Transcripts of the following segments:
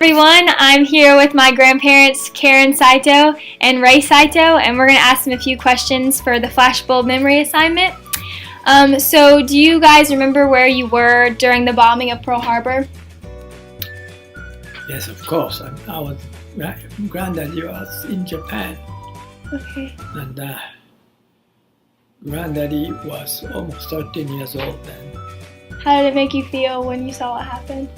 Everyone, I'm here with my grandparents, Karen Saito and Ray Saito, and we're going to ask them a few questions for the Flashbulb memory assignment. So, do you guys remember where you were during the bombing of Pearl Harbor? Yes, of course. Granddaddy was in Japan, Okay. and Granddaddy was almost 13 years old then. How did it make you feel when you saw what happened?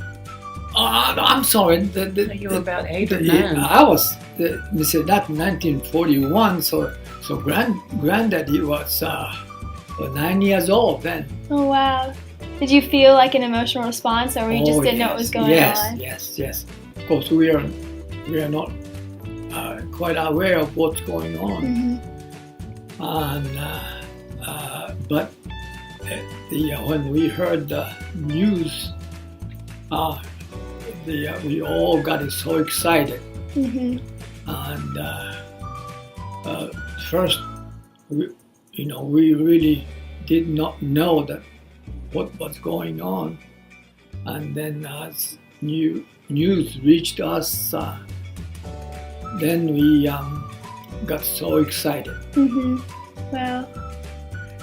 I'm sorry. You were about 8 or 9. I was. They said that 1941. So Granddaddy was 9 years old then. Oh, wow. Did you feel like an emotional response, or you just didn't know what was going on? Yes. Of course, we are not quite aware of what's going on. Mm-hmm. And but when we heard the news, we all got so excited. Mm-hmm. And first, we really did not know that what was going on. And then as news reached us, then we got so excited. Mm-hmm. Wow.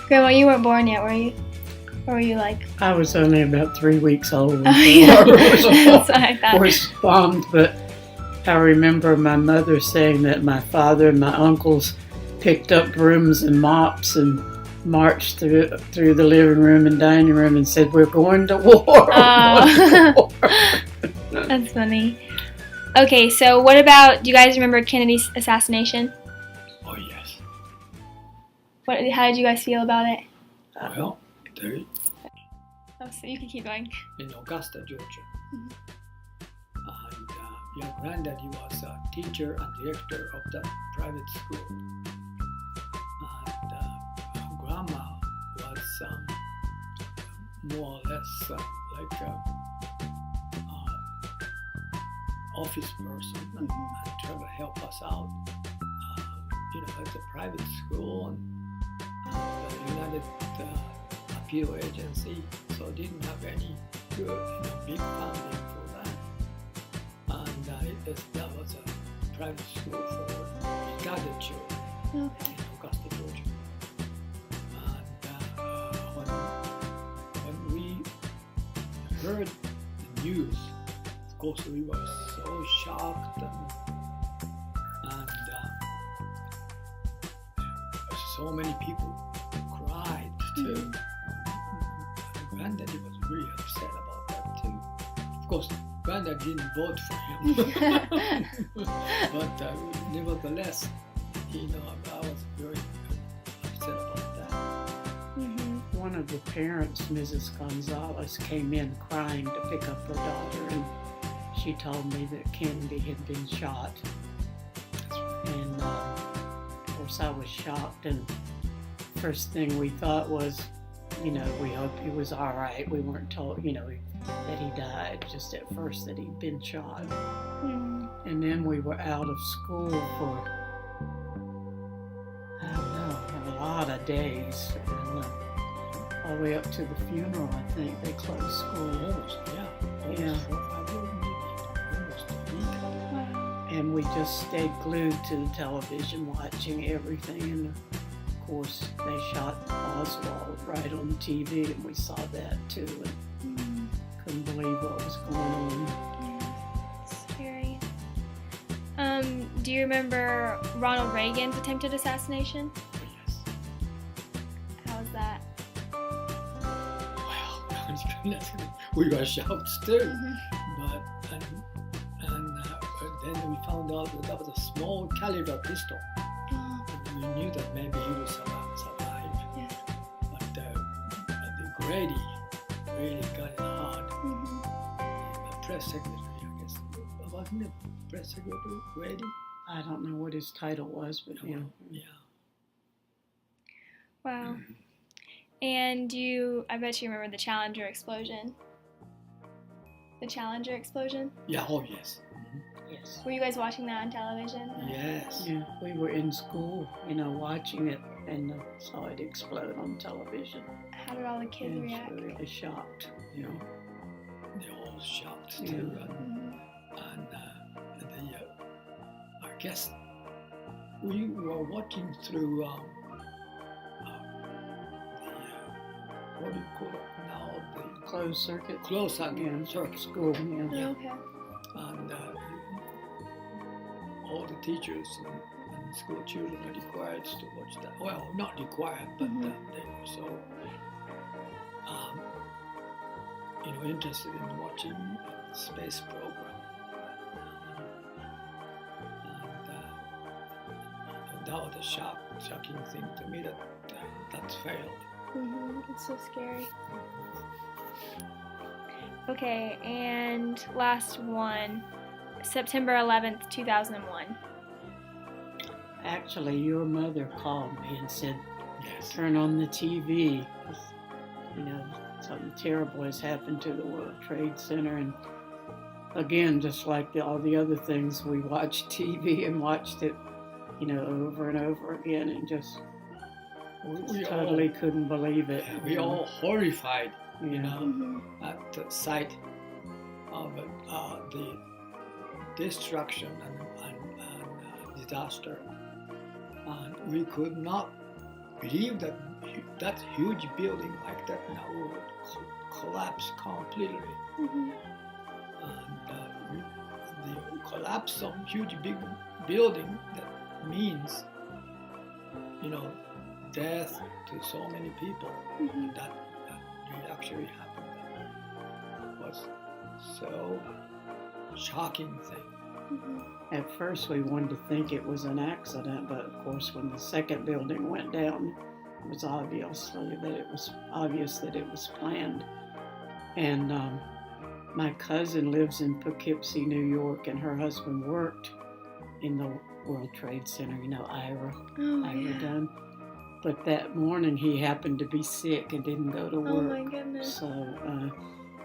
Grandma, you weren't born yet, were you? Or were you like... I was only about 3 weeks old when yeah. That's what I thought. was bombed, but I remember my mother saying that my father and my uncles picked up brooms and mops and marched through the living room and dining room and said, "We're going to war." Oh. That's funny. Okay, so what about, do you guys remember Kennedy's assassination? Oh yes. How did you guys feel about it? Well, Oh, so you can keep going. in Augusta, Georgia. Mhm. And your granddaddy was a teacher and director of the private school. And grandma was more or less like a office person and try to help us out. At the private school and the United Appeal Agency, so didn't have any good, big funding for that. And that was a private school for retarded children Okay. in Augusta, Georgia. And when we heard the news, of course we were so shocked and so many people cried too. Granddaddy was really upset about that too. Of course, Granddad didn't vote for him, but nevertheless, I was very upset about that. Mm-hmm. One of the parents, Mrs. Gonzalez, came in crying to pick up her daughter, and she told me that Kennedy had been shot. And of course I was shocked, and first thing we thought was, we hoped he was all right. We weren't told, that he died, just at first that he'd been shot. Mm-hmm. And then we were out of school for, I don't know, a lot of days. And all the way up to the funeral, I think they closed school. Almost 4 or 5 years, almost a week. Wow. And we just stayed glued to the television watching everything. And of course, they shot Oswald right on TV, and we saw that too. And couldn't believe what was going on. Yeah. Scary. Do you remember Ronald Reagan's attempted assassination? Oh, yes. How was that? Well, we were shocked too. But then we found out that was a small caliber pistol. And we knew that maybe he would survive. Yeah. But the Grady really got it hard. The press secretary, I guess. Wasn't it press secretary Grady? I don't know what his title was, but Yeah. Wow. And I bet you remember the Challenger explosion. The Challenger explosion? Yeah, oh yes. yes. Were you guys watching that on television? Yes. Yeah, we were in school, watching it, and saw it explode on television. How did all the kids And react? we were really shocked. They're all shocked Yeah. too. And I guess we were watching through what do you call it now? The Closed circuit. closed circuit School. Yeah. Yeah. Okay. And all the teachers and school children are required to watch that. Well, not required, but they were so interested in watching the space program. And that was a shocking thing to me that failed. It's so scary. Okay, and last one, September 11th, 2001. Actually, your mother called me and said, Yes. turn on the TV. Something terrible has happened to the World Trade Center. And again, just like all the other things, we watched TV and watched it, over and over again, and just We totally couldn't believe it. We all horrified, Yeah. at the sight of the destruction and disaster. And we could not believe that huge building like that now would collapse completely. And the collapse of huge big building, that means, death to so many people. That really actually happened. It was so shocking thing. At first, we wanted to think it was an accident, but of course, when the second building went down, it was obvious that it was planned. And my cousin lives in Poughkeepsie, New York, and her husband worked in the World Trade Center. Ira Dunn. But that morning, he happened to be sick and didn't go to work. Oh my goodness. So,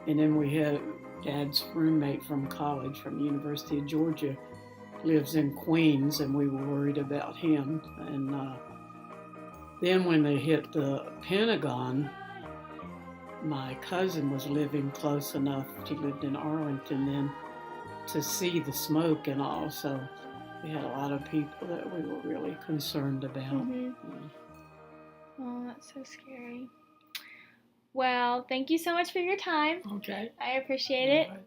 and then we had Dad's roommate from college, from the University of Georgia, lives in Queens, and we were worried about him. And then when they hit the Pentagon, my cousin was living close enough, she lived in Arlington then, to see the smoke and all. So we had a lot of people that we were really concerned about. Oh, that's so scary. Well, thank you so much for your time. Okay. I appreciate it. All right.